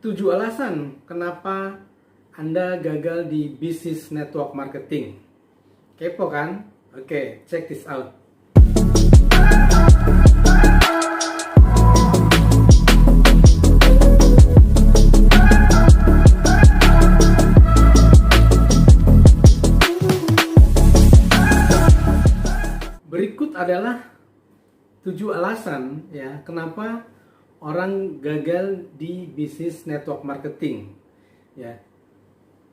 7 alasan kenapa Anda gagal di bisnis network marketing. Kepo kan? Oke, check this out. Berikut adalah 7 alasan ya kenapa orang gagal di bisnis network marketing. Ya.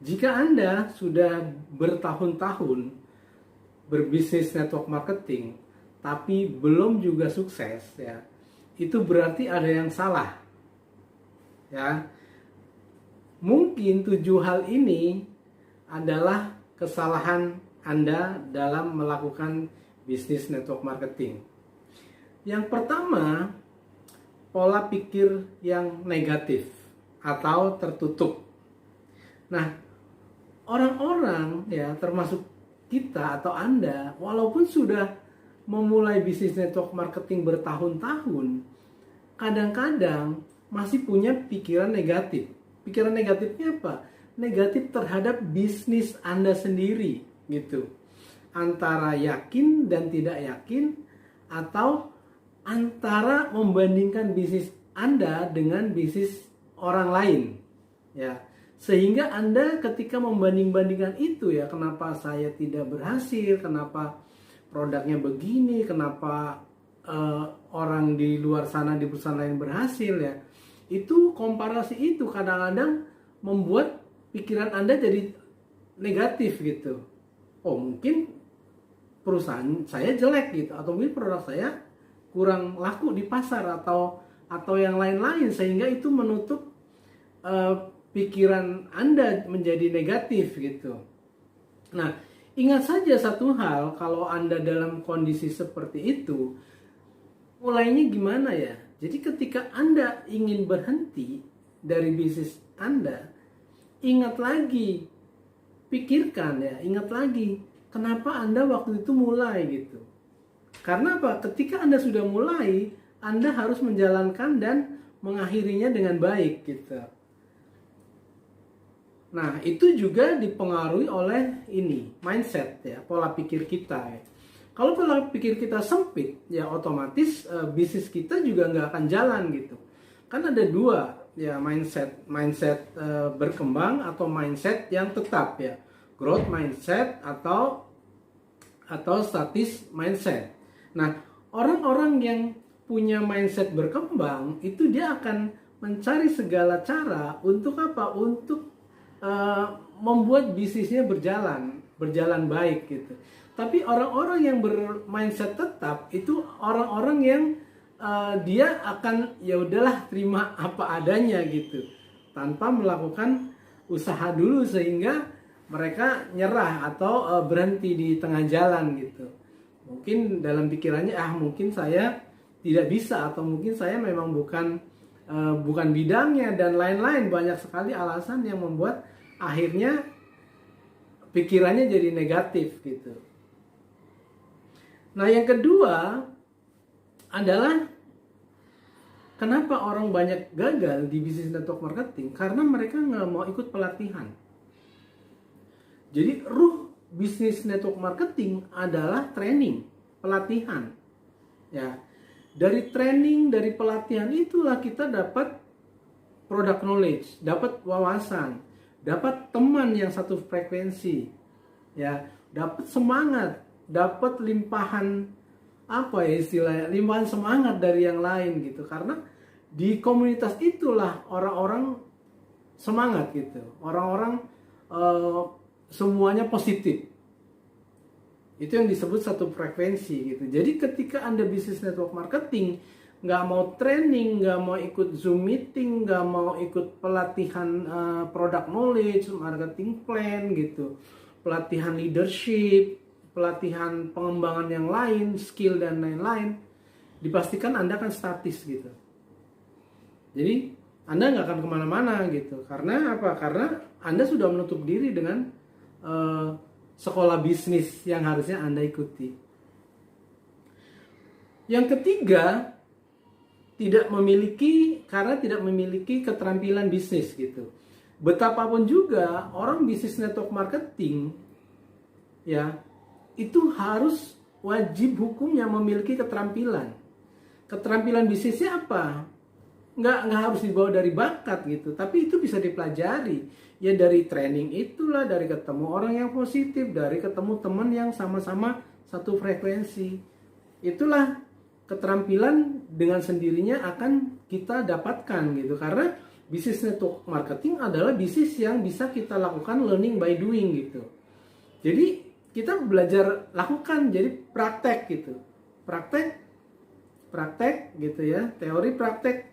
Jika Anda sudah bertahun-tahun berbisnis network marketing tapi belum juga sukses ya, itu berarti ada yang salah. Ya. Mungkin 7 hal ini adalah kesalahan Anda dalam melakukan bisnis network marketing. Yang pertama, pola pikir yang negatif atau tertutup. Nah, orang-orang ya termasuk kita atau Anda, walaupun sudah memulai bisnis network marketing bertahun-tahun, kadang-kadang masih punya pikiran negatif. Pikiran negatifnya apa? Negatif terhadap bisnis Anda sendiri gitu. Antara yakin dan tidak yakin, atau antara membandingkan bisnis Anda dengan bisnis orang lain ya, sehingga Anda ketika membanding-bandingkan itu ya, kenapa saya tidak berhasil, kenapa produknya begini, kenapa orang di luar sana di perusahaan lain berhasil ya, itu komparasi itu kadang-kadang membuat pikiran Anda jadi negatif gitu. Oh, mungkin perusahaan saya jelek gitu, atau mungkin produk saya kurang laku di pasar atau yang lain-lain, sehingga itu menutup pikiran Anda menjadi negatif gitu. Nah, ingat saja satu hal, kalau Anda dalam kondisi seperti itu, mulainya gimana ya? Jadi ketika Anda ingin berhenti dari bisnis Anda, ingat lagi, pikirkan ya, ingat lagi kenapa Anda waktu itu mulai gitu. Karena apa? Ketika Anda sudah mulai, Anda harus menjalankan dan mengakhirinya dengan baik gitu. Nah, itu juga dipengaruhi oleh ini, mindset ya, pola pikir kita ya. Kalau pola pikir kita sempit, ya otomatis bisnis kita juga nggak akan jalan gitu. Kan ada dua ya, mindset berkembang atau mindset yang tetap ya. Growth mindset atau statis mindset. Nah, orang-orang yang punya mindset berkembang itu dia akan mencari segala cara untuk apa? Untuk membuat bisnisnya berjalan baik gitu. Tapi orang-orang yang bermindset tetap itu orang-orang yang dia akan ya udahlah terima apa adanya gitu, tanpa melakukan usaha dulu sehingga mereka nyerah atau berhenti di tengah jalan gitu. Mungkin dalam pikirannya mungkin saya tidak bisa, atau mungkin saya memang bukan bidangnya, dan lain-lain, banyak sekali alasan yang membuat akhirnya pikirannya jadi negatif gitu. Nah, yang kedua adalah kenapa orang banyak gagal di bisnis network marketing, karena mereka nggak mau ikut pelatihan. Jadi bisnis network marketing adalah training, pelatihan. Ya. Dari training, dari pelatihan itulah kita dapat product knowledge, dapat wawasan, dapat teman yang satu frekuensi. Ya, dapat semangat, dapat limpahan limpahan semangat dari yang lain gitu. Karena di komunitas itulah orang-orang semangat gitu. Orang-orang semuanya positif. Itu yang disebut satu frekuensi gitu. Jadi ketika Anda bisnis network marketing, nggak mau training, nggak mau ikut Zoom meeting, nggak mau ikut pelatihan product knowledge, marketing plan gitu, pelatihan leadership, pelatihan pengembangan yang lain, skill dan lain-lain, dipastikan Anda akan statis gitu. Jadi Anda nggak akan kemana-mana gitu. Karena apa? Karena Anda sudah menutup diri dengan sekolah bisnis yang harusnya Anda ikuti. Yang ketiga, karena tidak memiliki keterampilan bisnis gitu. Betapapun juga orang bisnis network marketing ya itu harus wajib hukumnya memiliki keterampilan. Keterampilan bisnisnya apa? Nggak harus dibawa dari bakat gitu, tapi itu bisa dipelajari ya dari training itulah, dari ketemu orang yang positif, dari ketemu teman yang sama-sama satu frekuensi. Itulah keterampilan dengan sendirinya akan kita dapatkan gitu, karena bisnis network marketing adalah bisnis yang bisa kita lakukan learning by doing gitu. Jadi kita belajar lakukan, jadi praktek gitu, praktek gitu ya, teori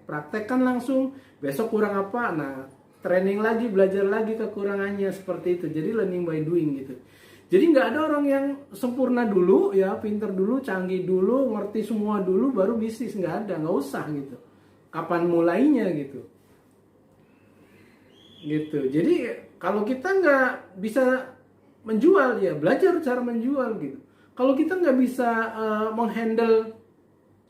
praktekkan langsung, besok kurang apa, nah training lagi, belajar lagi kekurangannya, seperti itu. Jadi learning by doing gitu. Jadi nggak ada orang yang sempurna dulu ya, pinter dulu, canggih dulu, ngerti semua dulu baru bisnis, nggak ada, nggak usah gitu. Kapan mulainya gitu. Jadi kalau kita nggak bisa menjual ya belajar cara menjual gitu. Kalau kita nggak bisa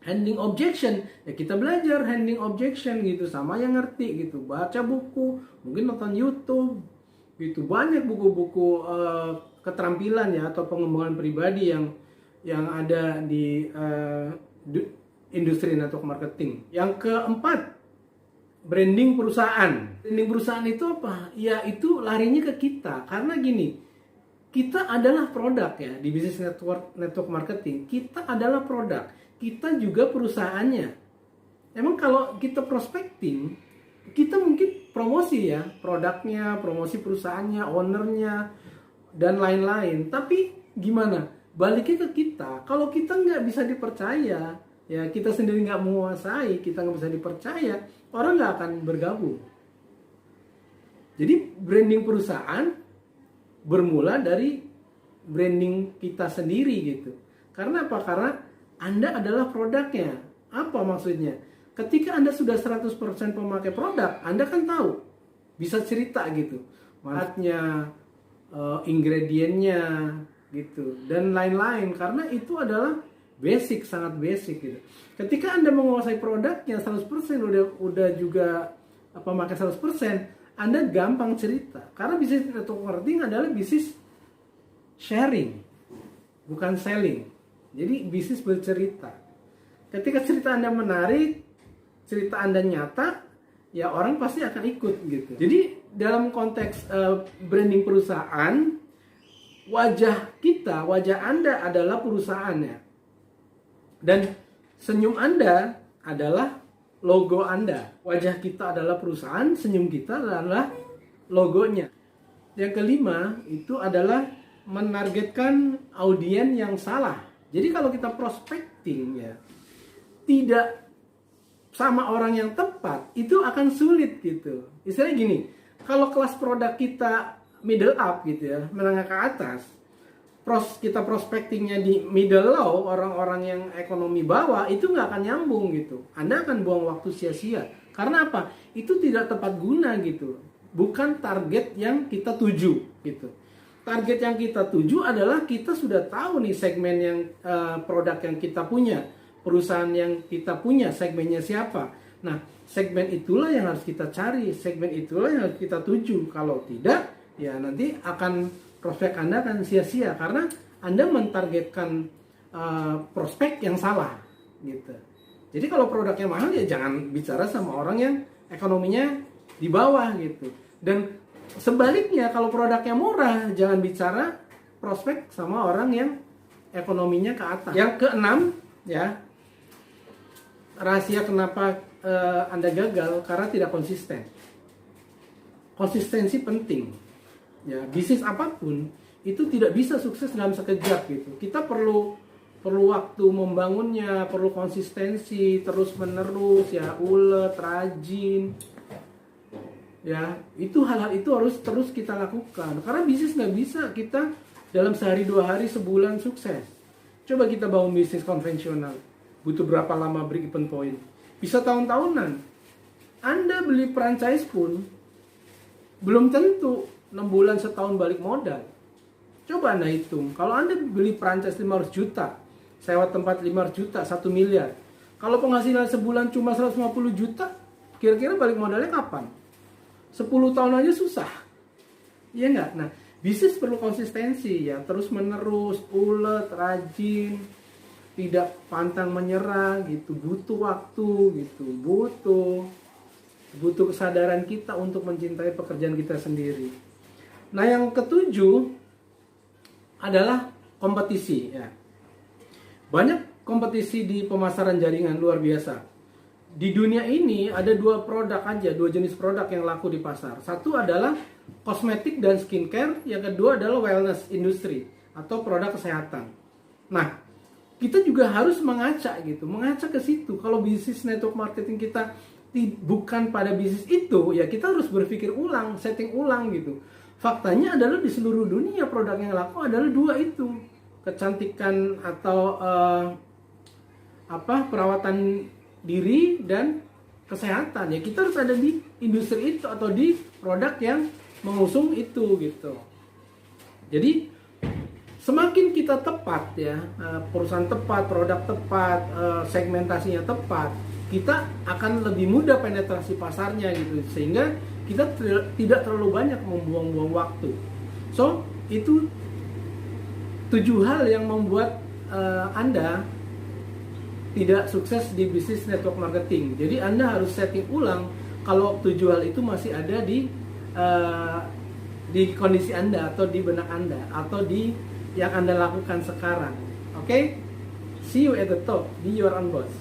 handling objection ya kita belajar handling objection gitu, sama yang ngerti gitu, baca buku, mungkin nonton YouTube gitu. Banyak buku-buku keterampilan ya atau pengembangan pribadi yang ada di industri network marketing. Yang keempat, branding perusahaan. Branding perusahaan itu apa? Ya itu larinya ke kita, karena gini, kita adalah produk ya di bisnis network marketing. Kita adalah produk, kita juga perusahaannya. Emang kalau kita prospecting, kita mungkin promosi ya produknya, promosi perusahaannya, ownernya, dan lain-lain. Tapi gimana? Baliknya ke kita. Kalau kita nggak bisa dipercaya, ya kita sendiri nggak menguasai, kita nggak bisa dipercaya, orang nggak akan bergabung. Jadi branding perusahaan bermula dari branding kita sendiri gitu. Karena apa? Karena Anda adalah produknya. Apa maksudnya? Ketika Anda sudah 100% pemakai produk, Anda kan tahu, bisa cerita gitu, manfaatnya, ingredientnya gitu, dan lain-lain. Karena itu adalah basic, sangat basic gitu. Ketika Anda menguasai produknya 100%, udah juga pakai 100%, Anda gampang cerita. Karena bisnis network marketing adalah bisnis sharing, bukan selling. Jadi bisnis bercerita. Ketika cerita Anda menarik, cerita Anda nyata, ya orang pasti akan ikut gitu. Jadi dalam konteks branding perusahaan, wajah Anda adalah perusahaannya. Dan senyum Anda adalah logo Anda. Wajah kita adalah perusahaan, senyum kita adalah logonya. Yang kelima itu adalah menargetkan audiens yang salah. Jadi kalau kita prospecting ya tidak sama orang yang tepat, itu akan sulit gitu. Istilahnya gini, kalau kelas produk kita middle up gitu ya, menengah ke atas, kita prospectingnya di middle low, orang-orang yang ekonomi bawah, itu nggak akan nyambung gitu. Anda akan buang waktu sia-sia. Karena apa? Itu tidak tepat guna gitu. Bukan target yang kita tuju gitu. Target yang kita tuju adalah kita sudah tahu nih segmen yang produk yang kita punya, perusahaan yang kita punya, segmennya siapa. Nah, segmen itulah yang harus kita cari, segmen itulah yang harus kita tuju. Kalau tidak, ya nanti prospek Anda akan sia-sia karena Anda mentargetkan prospek yang salah gitu. Jadi kalau produknya mahal ya jangan bicara sama orang yang ekonominya di bawah gitu. Dan sebaliknya kalau produknya murah jangan bicara prospek sama orang yang ekonominya ke atas. Yang keenam ya, rahasia kenapa Anda gagal karena tidak konsisten. Konsistensi penting. Ya, bisnis apapun itu tidak bisa sukses dalam sekejap gitu. Kita perlu waktu membangunnya, perlu konsistensi, terus-menerus ya, ulet, rajin. Ya, itu hal-hal itu harus terus kita lakukan. Karena bisnis nggak bisa kita dalam sehari, 2 hari, sebulan sukses. Coba kita bangun bisnis konvensional. Butuh berapa lama break even point? Bisa tahun-tahunan. Anda beli franchise pun belum tentu 6 bulan, setahun balik modal. Coba Anda hitung. Kalau Anda beli franchise 500 juta, sewa tempat 500 juta, 1 miliar. Kalau penghasilan sebulan cuma 150 juta, kira-kira balik modalnya kapan? 10 tahun aja susah. Iya nggak? Nah, bisnis perlu konsistensi ya, terus menerus, ulet, rajin, tidak pantang menyerah gitu, butuh waktu gitu, butuh kesadaran kita untuk mencintai pekerjaan kita sendiri. Nah, yang ketujuh adalah kompetisi ya. Banyak kompetisi di pemasaran jaringan luar biasa. Di dunia ini ada dua jenis produk yang laku di pasar. Satu adalah kosmetik dan skincare, yang kedua adalah wellness industry atau produk kesehatan. Nah, kita juga harus mengaca ke situ. Kalau bisnis network marketing kita bukan pada bisnis itu, ya kita harus berpikir ulang, setting ulang gitu. Faktanya adalah di seluruh dunia produk yang laku adalah dua itu, kecantikan atau perawatan diri dan kesehatan. Ya kita harus ada di industri itu atau di produk yang mengusung itu gitu. Jadi semakin kita tepat ya, perusahaan tepat, produk tepat, segmentasinya tepat, kita akan lebih mudah penetrasi pasarnya gitu, sehingga kita tidak terlalu banyak membuang-buang waktu. So itu 7 hal yang membuat Anda tidak sukses di bisnis network marketing. Jadi Anda harus setting ulang kalau 7 hal itu masih ada di kondisi Anda atau di benak Anda atau di yang Anda lakukan sekarang. Oke? See you at the top. Be your own boss.